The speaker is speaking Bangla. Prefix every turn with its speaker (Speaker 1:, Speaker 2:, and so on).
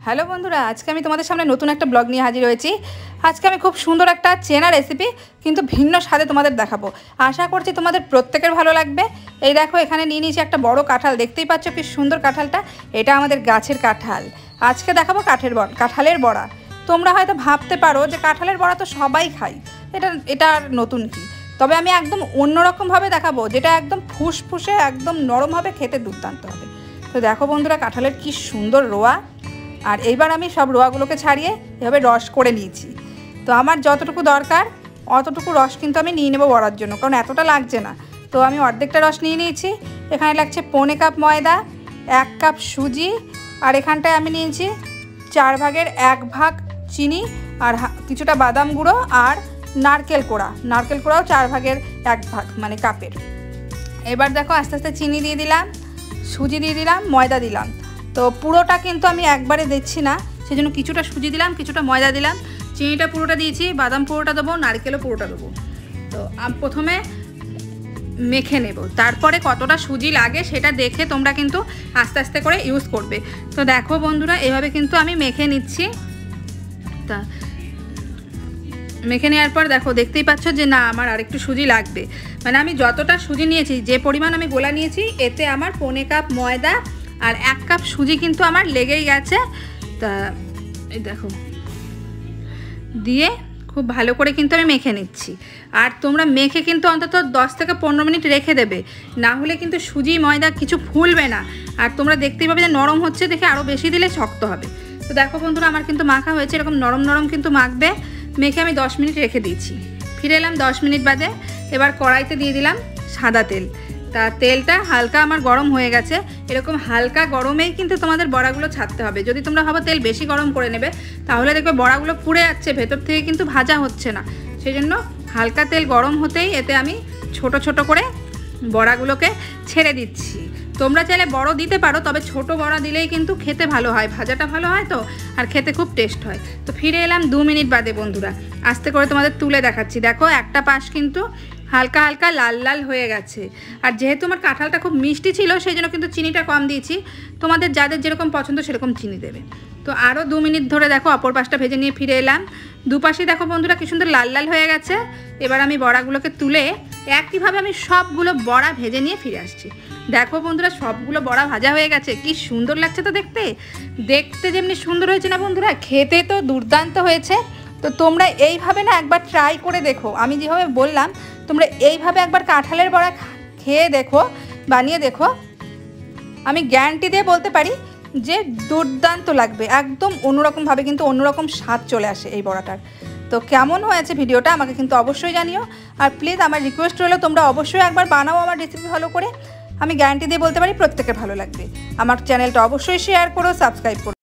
Speaker 1: হ্যালো বন্ধুরা, আজকে আমি তোমাদের সামনে নতুন একটা ব্লগ নিয়ে হাজির হয়েছি। আজকে আমি খুব সুন্দর একটা চেনা রেসিপি কিন্তু ভিন্ন স্বাদে তোমাদের দেখাবো। আশা করছি তোমাদের প্রত্যেকের ভালো লাগবে। এই দেখো, এখানে নিয়ে নিয়েছি একটা বড় কাঁঠাল। দেখতেই পাচ্ছ কি সুন্দর কাঁঠালটা। এটা আমাদের গাছের কাঁঠাল। আজকে দেখাবো কাঁঠালের বড়া। তোমরা হয়তো ভাবতে পারো যে কাঁঠালের বড়া তো সবাই খায়, এটা আর নতুন কি। তবে আমি একদম অন্যরকমভাবে দেখাবো, যেটা একদম ফুসফুসে একদম নরমভাবে, খেতে দুর্দান্ত হবে। তো দেখো বন্ধুরা, কাঁঠালের কি সুন্দর রোয়া। আর এইবার আমি সব রোয়াগুলোকে ছাড়িয়ে এভাবে রস করে নিয়েছি। তো আমার যতটুকু দরকার অতটুকু রস কিন্তু আমি নিয়ে নেবো বড়ার জন্য, কারণ এতটা লাগছে না। তো আমি অর্ধেকটা রস নিয়ে নিয়েছি। এখানে লাগছে 1.25 কাপ ময়দা, 1 কাপ সুজি, আর এখানটায় আমি নিয়েছি 4 ভাগের 1 ভাগ চিনি, আর কিছুটা বাদাম গুঁড়ো, আর নারকেল কোড়াও 4 ভাগের 1 ভাগ, মানে কাপের। এবার দেখো, আস্তে আস্তে চিনি দিয়ে দিলাম, সুজি দিয়ে দিলাম, ময়দা দিলাম। তো পুরোটা কিন্তু আমি একবারে দিচ্ছি না, সেজন্য কিছুটা সুজি দিলাম, কিছুটা ময়দা দিলাম, চিনিটা পুরোটা দিয়েছি, বাদাম পুরোটা দেবো, নারকেলও পুরোটা দেবো। তো আমি প্রথমে মেখে নেব, তারপরে কতটা সুজি লাগে সেটা দেখে তোমরা কিন্তু আস্তে আস্তে করে ইউজ করবে। তো দেখো বন্ধুরা, এভাবে কিন্তু আমি মেখে নিচ্ছি। তা মেখে নেওয়ার পর দেখো, দেখতেই পাচ্ছ যে না, আমার আরেকটু সুজি লাগবে। মানে আমি যতটা সুজি নিয়েছি, যে পরিমাণ আমি গোলা নিয়েছি, এতে আমার 1.25 কাপ ময়দা আর 1 কাপ সুজি কিন্তু আমার লেগেই গেছে। তা এই দেখো, দিয়ে খুব ভালো করে কিন্তু আমি মেখে নিচ্ছি। আর তোমরা মেখে কিন্তু অন্তত 10 থেকে 15 মিনিট রেখে দেবে, না হলে কিন্তু সুজি ময়দা কিছু ফুলবে না। আর তোমরা দেখতেই পাবে যে নরম হচ্ছে, দেখে আরও বেশি দিলে শক্ত হবে। তো দেখো বন্ধুরা, আমার কিন্তু মাখা হয়েছে, এরকম নরম নরম কিন্তু মাখবে। মেখে আমি 10 মিনিট রেখে দিয়েছি। ফিরে এলাম 10 মিনিট বাদে। এবার কড়াইতে দিয়ে দিলাম সাদা তেল। তা তেলটা হালকা আমার গরম হয়ে গেছে। এরকম হালকা গরমেই কিন্তু তোমাদের বড়াগুলো ছাড়তে হবে। যদি তোমরা ভাবো তেল বেশি গরম করে নেবে, তাহলে দেখবে বড়াগুলো পুড়ে যাচ্ছে, ভেতর থেকে কিন্তু ভাজা হচ্ছে না। সেই জন্য হালকা তেল গরম হতেই এতে আমি ছোট ছোট করে বড়াগুলোকে ছেড়ে দিচ্ছি। তোমরা চাইলে বড় দিতে পারো, তবে ছোট বড়া দিলেই কিন্তু খেতে ভালো হয়, ভাজাটা ভালো হয় তো, আর খেতে খুব টেস্ট হয়। তো ফিরে এলাম 2 মিনিট বাদে বন্ধুরা। আস্তে করে তোমাদের তুলে দেখাচ্ছি। দেখো, একটা পাশ কিন্তু হালকা হালকা লাল লাল হয়ে গেছে। আর যেহেতু আমার কাঁঠালটা খুব মিষ্টি ছিল, সেই জন্য কিন্তু চিনিটা কম দিয়েছি। তোমাদের যাদের যেরকম পছন্দ সেরকম চিনি দেবে। তো আরও 2 মিনিট ধরে দেখো অপর পাশটা ভেজে নিয়ে ফিরে এলাম। দুপাশে দেখো বন্ধুরা কি সুন্দর লাল লাল হয়ে গেছে। এবার আমি বড়াগুলোকে তুলে একইভাবে আমি সবগুলো বড়া ভেজে নিয়ে ফিরে আসছি। দেখো বন্ধুরা, সবগুলো বড়া ভাজা হয়ে গেছে। কি সুন্দর লাগছে তো দেখতে। দেখতে যেমনি সুন্দর হয়েছে না বন্ধুরা, খেতে তো দুর্দান্ত হয়েছে। তো তোমরা এইভাবে না একবার ট্রাই করে দেখো। আমি যেভাবে বললাম, তোমরা এইভাবে একবার কাঁঠালের বড়া খেয়ে দেখো, বানিয়ে দেখো। আমি গ্যারান্টি দিয়ে বলতে পারি যে দুর্দান্ত লাগবে। একদম অন্যরকমভাবে কিন্তু অন্যরকম স্বাদ চলে আসে এই বড়াটার। তো কেমন হয়েছে ভিডিওটা আমাকে কিন্তু অবশ্যই জানিও। আর প্লিজ আমার রিকোয়েস্ট রইলো, তোমরা অবশ্যই একবার বানাও আমার রেসিপি ভালো করে। আমি গ্যারান্টি দিয়ে বলতে পারি প্রত্যেকের ভালো লাগবে। আমার চ্যানেলটা অবশ্যই শেয়ার করো, সাবস্ক্রাইব করো।